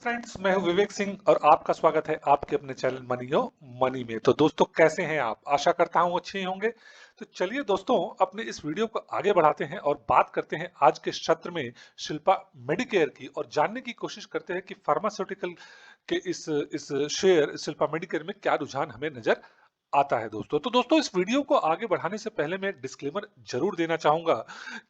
Friends, मैं हूं विवेक सिंह और आपका स्वागत है आपके अपने चैनल मनी मनी में। तो दोस्तों, कैसे हैं आप? आशा करता हूं अच्छे ही होंगे। तो चलिए दोस्तों, अपने इस वीडियो को आगे बढ़ाते हैं और बात करते हैं आज के सत्र में शिल्पा मेडिकेयर की, और जानने की कोशिश करते हैं कि फार्मास्यूटिकल के इस शेयर शिल्पा मेडिकेयर में क्या रुझान हमें नजर आता है दोस्तों। तो दोस्तों, इस वीडियो को आगे बढ़ाने से पहले मैं एक डिस्क्लेमर जरूर देना चाहूंगा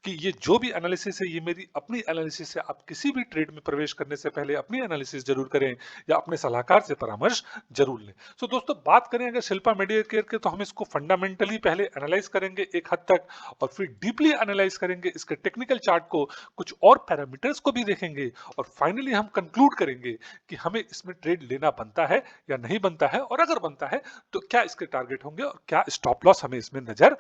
कि ये जो भी एनालिसिस है, ये मेरी अपनी एनालिसिस है। आप किसी भी ट्रेड में प्रवेश करने से पहले अपनी एनालिसिस जरूर करें या अपने सलाहकार से परामर्श जरूर लें। तो दोस्तों, बात करें अगर शिल्पा मेडिकेयर के, तो हम इसको फंडामेंटली पहले एनालाइज करेंगे एक हद तक, और फिर डीपली एनालाइज करेंगे इसके टेक्निकल चार्ट को, कुछ और पैरामीटर्स को भी देखेंगे, और फाइनली हम कंक्लूड करेंगे कि हमें इसमें ट्रेड लेना बनता है या नहीं बनता है, और अगर बनता है तो क्या इसके टारगेट होंगे और क्या स्टॉप लॉस हमें इसमें नजर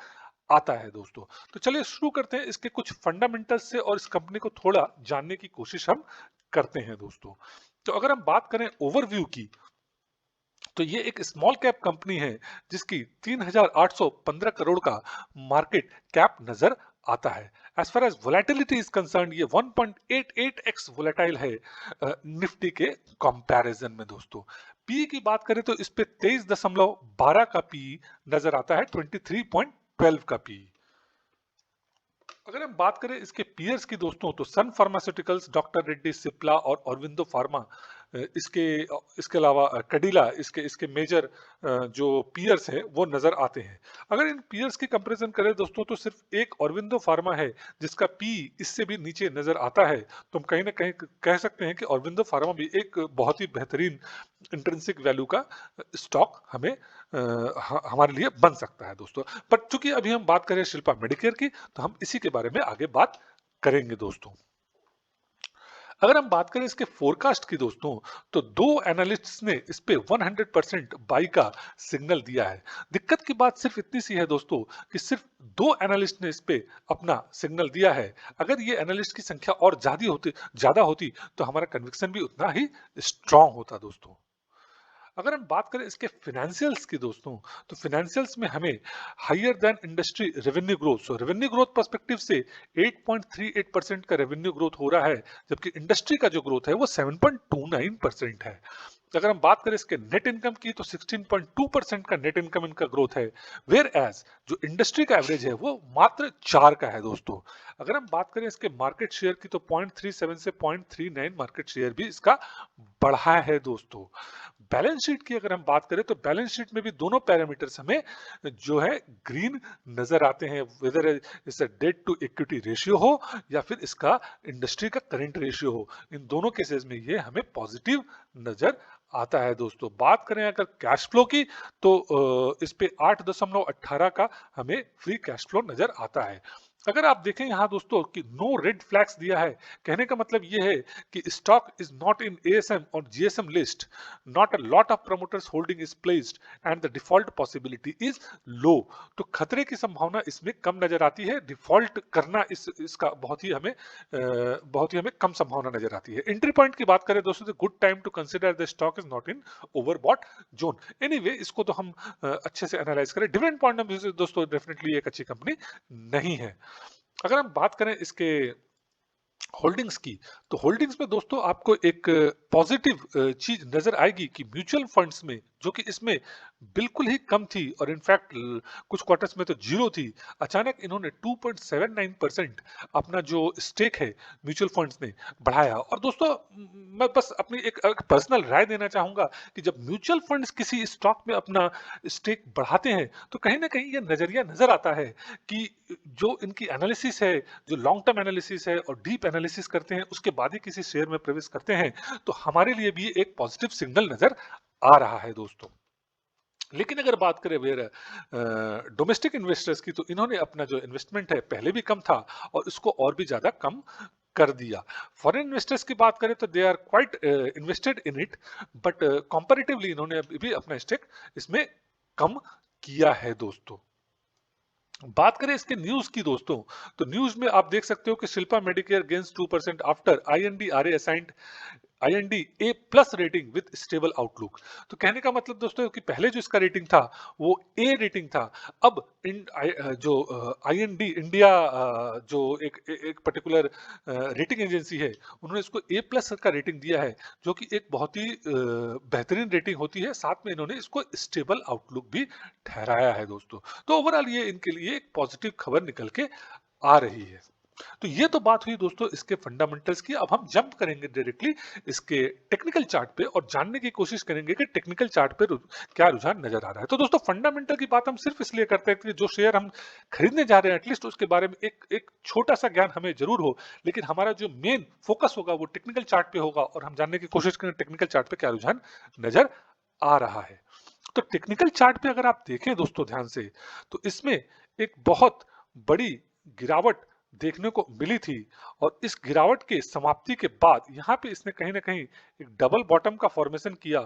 आता है दोस्तों। तो चलिए शुरू करते हैं इसके कुछ फंडामेंटल्स से, और इस कंपनी को थोड़ा जानने की कोशिश हम करते हैं दोस्तों। तो अगर हम बात करें ओवरव्यू की, तो ये एक स्मॉल कैप कंपनी है जिसकी 3,815 करोड़ का मार्केट कैप नजर आता है। As far as volatility is concern, ये 1.88x वोलेटाइल है निफ्टी के कंपैरिजन में दोस्तों। पी की बात करें तो इस पे 23.12 का पी नजर आता है, 23.12 का पी। अगर हम बात करें इसके पीयर्स की दोस्तों, तो सन फार्मास्यूटिकल्स, डॉक्टर रेड्डी, सिप्ला और ऑरबिंदो फार्मा, इसके इसके अलावा कडिला, इसके इसके मेजर जो पीयर्स हैं वो नजर आते हैं। अगर इन पीयर्स की कंपैरिजन करें दोस्तों, तो सिर्फ एक ऑरबिंदो फार्मा है जिसका पी इससे भी नीचे नजर आता है। तो हम कहीं ना कहीं कह सकते हैं कि ऑरबिंदो फार्मा भी एक बहुत ही बेहतरीन इंट्रिंसिक वैल्यू का स्टॉक हमें हमारे लिए बन सकता है दोस्तों। पर चूंकि अभी हम बात करें शिल्पा मेडिकेयर की, तो हम इसी के बारे में आगे बात करेंगे दोस्तों। अगर हम बात करें इसके फोरकास्ट की दोस्तों, तो दो एनालिस्ट्स ने इस पे 100% बाई का सिग्नल दिया है। दिक्कत की बात सिर्फ इतनी सी है दोस्तों कि सिर्फ दो एनालिस्ट ने इस पे अपना सिग्नल दिया है। अगर ये एनालिस्ट की संख्या और ज्यादा होती तो हमारा कन्विक्शन भी उतना ही स्ट्रांग होता दोस्तों। अगर हम बात करें इसके फिनेंशियल्स की दोस्तों, तो फिनेंशियल्स में हमें higher than industry revenue growth, so revenue growth perspective से 8.38% का रेवेन्यू ग्रोथ हो रहा है, जबकि इंडस्ट्री का जो ग्रोथ है वो 7.29% है। अगर हम बात करें इसके नेट इनकम की, तो 16.2% का नेट इनकम इनका ग्रोथ है, वेयर एज जो इंडस्ट्री का एवरेज है वो मात्र 4 का है दोस्तों। अगर हम बात करें इसके मार्केट शेयर की, तो 0.37 से 0.39 मार्केट शेयर भी इसका बढ़ा है दोस्तों। बैलेंस शीट की अगर हम बात करें, तो बैलेंस शीट में भी दोनों पैरामीटर्स हमें जो है ग्रीन नजर आते हैं, वेदर इसका डेट टू इक्विटी रेशियो हो या फिर इसका इंडस्ट्री का करंट रेशियो हो, इन दोनों केसेस में ये हमें पॉजिटिव नजर आता है दोस्तों। बात करें अगर कैश फ्लो की, तो इस पे 8.18 का हमें फ्री कैश फ्लो नजर आता है। अगर आप देखें यहाँ दोस्तों कि नो रेड फ्लैग्स दिया है, कहने का मतलब ये है कि stock is not in ASM और GSM list, not a lot of promoters holding is placed, and the default possibility is low. तो खतरे की संभावना इसमें कम नजर आती है, डिफॉल्ट करना इसका बहुत ही हमें कम संभावना नजर आती है। एंट्री पॉइंट की बात करें दोस्तों, good time to consider the stock is not in overbought zone. Anyway, इसको तो हम अच्छे से एनालाइज करें, डिविडेंड पॉइंट ऑफ व्यू से दोस्तों डेफिनेटली एक अच्छी कंपनी नहीं है। अगर हम बात करें इसके होल्डिंग्स की, तो होल्डिंग्स में दोस्तों आपको एक पॉजिटिव चीज नजर आएगी कि म्यूचुअल फंड्स में, जो कि इसमें बिल्कुल ही कम थी और इनफैक्ट कुछ क्वार्टर्स में तो जीरो थी, अचानक इन्होंने 2.79% अपना जो स्टेक है म्यूचुअल फंड्स ने बढ़ाया। और दोस्तों, मैं बस अपनी एक पर्सनल राय देना चाहूंगा कि जब म्यूचुअल फंड्स किसी स्टॉक में अपना स्टेक बढ़ाते हैं, तो कहीं ना कहीं ये नजरिया नजर आता है कि जो इनकी एनालिसिस है, जो लॉन्ग टर्म एनालिसिस है और डीप एनालिसिस करते हैं, उसके बाद ही किसी शेयर में प्रवेश करते हैं, तो हमारे लिए भी एक पॉजिटिव सिग्नल नजर आ रहा है दोस्तों। लेकिन अगर बात करें वेर डोमेस्टिक इन्वेस्टर्स की, तो इन्होंने अपना जो इन्वेस्टमेंट है पहले भी कम था और इसको और भी ज्यादा कम कर दिया। फॉरेन इन्वेस्टर्स की बात करें तो they are quite invested in it, but comparatively इन्होंने अभी भी अपना स्टेक इसमें कम किया है दोस्तों। बात करें इसके न्यूज की दोस्तों, तो न्यूज में आप देख सकते हो कि Shilpa Medicare gains 2% after IND RA assigned IND A plus rating with stable outlook. तो कहने का मतलब दोस्तों कि पहले जो इसका रेटिंग था वो A रेटिंग था। अब जो IND इंडिया जो एक पर्टिकुलर रेटिंग एजेंसी है, उन्होंने इसको A प्लस का रेटिंग दिया है, जो कि एक बहुत ही बेहतरीन रेटिंग होती है। साथ में इन्होंने इसको स्टेबल आउटलुक भी ठहराया है दोस्तों। तो ओवरऑल ये इनके लिए एक पॉजिटिव खबर निकल के आ रही है। तो ये तो बात हुई दोस्तों इसके फंडामेंटल्स की। अब हम जंप करेंगे डायरेक्टली इसके टेक्निकल चार्ट पे और जानने की कोशिश करेंगे कि टेक्निकल चार्ट पे क्या रुझान नजर आ रहा है। तो दोस्तों फंडामेंटल की बात हम सिर्फ इसलिए करते हैं कि जो शेयर हम खरीदने जा रहे हैं एटलीस्ट उसके बारे में एक छोटा सा ज्ञान हमें जरूर हो, लेकिन हमारा जो मेन फोकस होगा वो टेक्निकल चार्ट पे होगा और हम जानने की कोशिश करें टेक्निकल चार्ट पे क्या रुझान नजर आ रहा है। तो टेक्निकल चार्ट पे अगर आप देखें दोस्तों ध्यान से, तो इसमें एक बहुत बड़ी गिरावट देखने को मिली थी और इस गिरावट के समाप्ति के बाद यहाँ पे इसने कहीं ना कहीं एक डबल बॉटम का फॉर्मेशन किया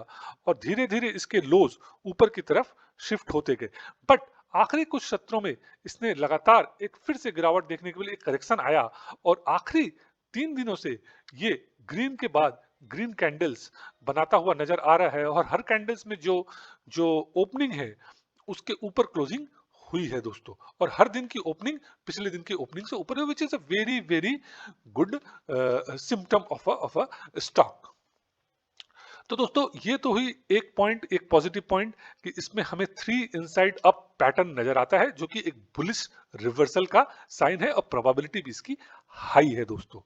और धीरे धीरे इसके लोज ऊपर की तरफ शिफ्ट होते गए। बट आखिरी कुछ सत्रों में इसने लगातार एक फिर से गिरावट देखने के लिए एक करेक्शन आया और आखिरी 3 दिनों से ये ग्रीन के बाद ग्रीन कैंडल्स बनाता हुआ नजर आ रहा है और हर कैंडल्स में जो जो ओपनिंग है उसके ऊपर क्लोजिंग हुई है दोस्तों। और हर दिन की ओपनिंग पिछले दिन की ओपनिंग से ऊपर है, which is a very very good symptom of a stock. तो दोस्तों ये तो हुई एक पॉइंट, एक पॉजिटिव पॉइंट कि इसमें हमें 3 इनसाइड अप पैटर्न नजर आता है जो कि एक बुलिश रिवर्सल का साइन है और प्रोबेबिलिटी भी इसकी हाई है दोस्तों।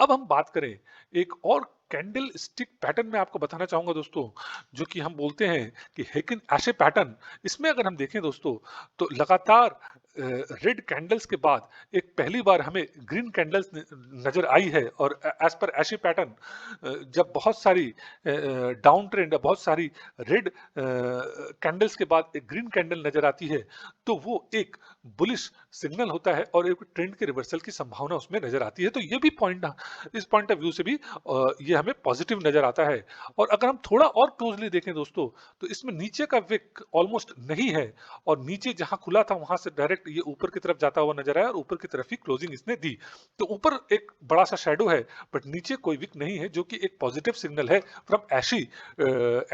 अब हम बात करें एक और कैंडल स्टिक पैटर्न में आपको बताना चाहूंगा दोस्तों, जो कि हम बोलते हैं कि हेकिन एशे पैटर्न। इसमें अगर हम देखें दोस्तों तो लगातार रेड कैंडल्स के बाद एक पहली बार हमें ग्रीन कैंडल्स नजर आई है और एज पर एशे पैटर्न जब बहुत सारी डाउन ट्रेंड, बहुत सारी रेड कैंडल्स के बाद एक ग्रीन कैंडल नजर आती है तो वो एक बुलिश सिग्नल होता है और एक ट्रेंड के रिवर्सल की संभावना उसमें नजर आती है। तो ये भी पॉइंट, इस पॉइंट ऑफ व्यू से भी ये हमें पॉजिटिव नजर आता है। और अगर हम थोड़ा और क्लोजली देखें दोस्तों तो इसमें नीचे का विक ऑलमोस्ट नहीं है और नीचे जहां खुला था वहां से डायरेक्ट ये ऊपर की तरफ जाता हुआ नजर आया और ऊपर की तरफ ही क्लोजिंग इसने दी। तो ऊपर एक बड़ा सा शेडो है बट नीचे कोई विक नहीं है, जो कि एक पॉजिटिव सिग्नल है फ्रॉम एशी।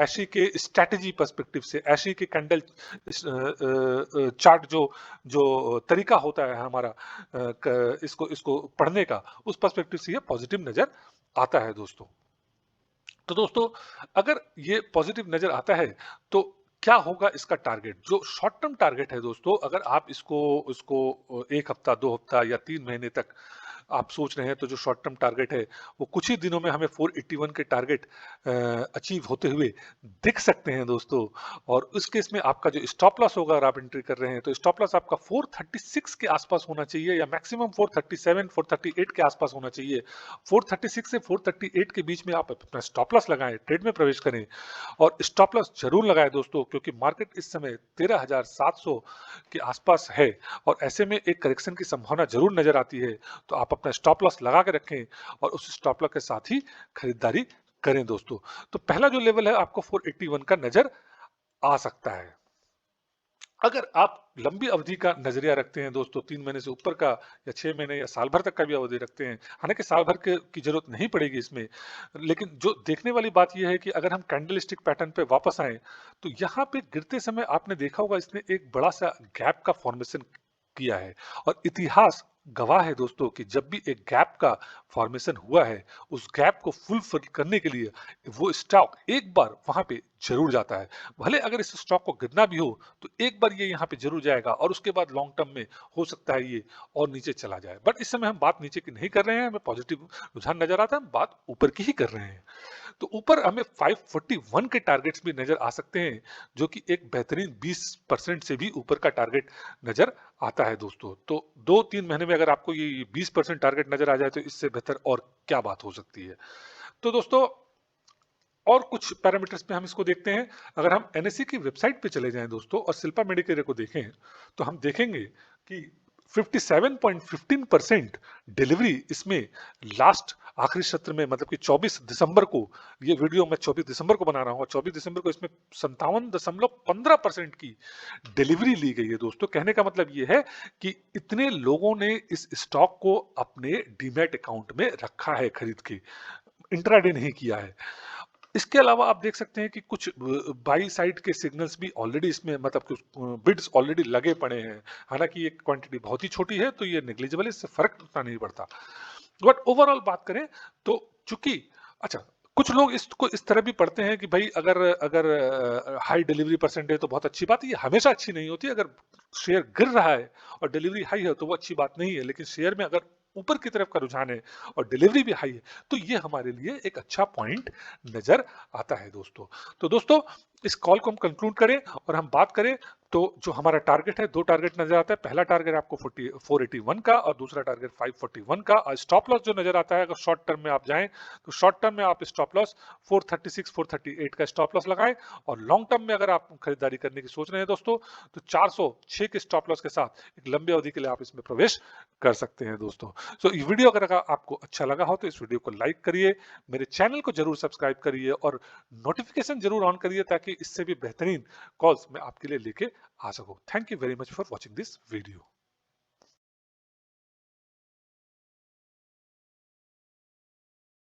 एशी के स्ट्रेटेजी पर्सपेक्टिव से, एशी के कैंडल चार्ट जो जो तरीका होता है हमारा इसको इसको पढ़ने का, उस पर्सपेक्टिव से ये पॉजिटिव नजर आता है दोस्तों। तो दोस्तों अगर ये पॉजिटिव नजर आता है तो क्या होगा इसका टारगेट, जो शॉर्ट टर्म टारगेट है दोस्तों, अगर आप इसको इसको 1 हफ्ता 2 हफ्ता या 3 महीने तक आप सोच रहे हैं तो जो शॉर्ट टर्म टारगेट है वो कुछ ही दिनों में हमें 481 के टारगेट अचीव होते हुए दिख सकते हैं दोस्तों। और उस केस में आपका जो स्टॉप लॉस होगा अगर आप एंट्री कर रहे हैं तो स्टॉप लॉस आपका 436 के आसपास होना चाहिए या मैक्सिमम 437 438 के आसपास होना चाहिए। 436 से 438 के बीच में आप अपना स्टॉप लॉस लगाएं, ट्रेड में प्रवेश करें और स्टॉप लॉस जरूर लगाएं दोस्तों, क्योंकि मार्केट इस समय 13,700 के आसपास है और ऐसे में एक करेक्शन की संभावना जरूर नजर आती है। तो आप अपना स्टॉप लॉस लगा के रखें और उस स्टॉप लॉस के साथ ही खरीदारी करें दोस्तों। तो पहला जो लेवल है आपको 481 का नजर आ सकता है। अगर आप लंबी अवधि का नजरिया रखते हैं दोस्तों, 3 महीने से ऊपर का या 6 महीने या साल भर तक का भी अवधि रखते हैं, हालांकि साल भर की जरूरत नहीं पड़ेगी इसमें, लेकिन जो देखने वाली बात यह है कि अगर हम कैंडल स्टिक पैटर्न पे वापस आए तो यहाँ पे गिरते समय आपने देखा होगा इसने एक बड़ा सा गैप का फॉर्मेशन किया है और इतिहास गवाह है दोस्तों कि जब भी एक गैप का फॉर्मेशन हुआ है उस गैप को फुलफिल करने के लिए वो स्टॉक एक बार वहां पे जरूर जाता है। भले अगर इस स्टॉक को गिरना भी हो तो एक बार ये यहाँ पे जरूर जाएगा और उसके बाद लॉन्ग टर्म में हो सकता है ये और नीचे चला जाए। बट इस समय हम बात नीचे की नहीं कर रहे हैं, हमें पॉजिटिव रुझान नजर आता है, हम बात ऊपर की ही कर रहे हैं। तो ऊपर हमें 541 के टारगेट्स भी नजर आ सकते हैं, जो कि एक बेहतरीन 20% से भी ऊपर का टारगेट नजर आता है दोस्तों। तो 2-3 महीने में अगर आपको ये 20% टारगेट नजर आ जाए तो इससे बेहतर और क्या बात हो सकती है। तो दोस्तों और कुछ पैरामीटर्स पे हम इसको देखते हैं। अगर हम एनएससी की वेबसाइट पे चले जाएं दोस्तों और शिल्पा मेडिकेयर को देखें तो हम देखेंगे कि 57.15% डिलीवरी इसमें लास्ट आखिरी सत्र में, मतलब कि 24 दिसंबर को, ये वीडियो मैं 24 दिसंबर को बना रहा हूँ और 24 दिसंबर को इसमें 57.15% की डिलीवरी ली गई है दोस्तों। कहने का मतलब ये है कि इतने लोगों ने इस स्टॉक को अपने डीमैट अकाउंट में रखा है खरीद के। इंट्राडे नहीं किया है। इसके अलावा आप देख सकते हैं कि कुछ बाई साइड के सिग्नल्स भी ऑलरेडी इसमें मतलब कुछ बिड्स ऑलरेडी लगे पड़े हैं। हालांकि ये क्वांटिटी बहुत ही छोटी है तो ये नेग्लिजिबल है, इससे फर्क उतना नहीं पड़ता। बट ओवरऑल बात करें तो चूंकि अच्छा, कुछ लोग इसको इस तरह भी पढ़ते हैं कि भाई अगर अगर हाई डिलीवरी परसेंट है तो बहुत अच्छी बात है। ये हमेशा अच्छी नहीं होती। अगर शेयर गिर रहा है और डिलीवरी हाई है तो वो अच्छी बात नहीं है, लेकिन शेयर में अगर ऊपर की तरफ का रुझान है और डिलीवरी भी हाई है तो ये हमारे लिए एक अच्छा पॉइंट नजर आता है दोस्तों। तो दोस्तों, इस कॉल को हम कंक्लूड करें और हम बात करें तो जो हमारा टारगेट है, दो टारगेट नजर आता है। पहला टारगेट आपको 481 का और दूसरा टारगेट 541 का। और स्टॉप लॉस जो नजर आता है, अगर शॉर्ट टर्म में आप जाएं तो शॉर्ट टर्म में आप स्टॉप लॉस 436 438 का स्टॉप लॉस लगाएं। और लॉन्ग टर्म में अगर आप खरीदारी करने की सोच रहे हैं दोस्तों तो 406 के स्टॉप लॉस के साथ एक लंबे अवधि के लिए आप इसमें प्रवेश कर सकते हैं दोस्तों। सो ये वीडियो अगर आपको अच्छा लगा हो तो इस वीडियो को लाइक करिए, मेरे चैनल को जरूर सब्सक्राइब करिए और नोटिफिकेशन जरूर ऑन करिए ताकि इससे भी बेहतरीन कॉल्स मैं आपके लिए लेके आ सकूं। Thank you very much for watching this video.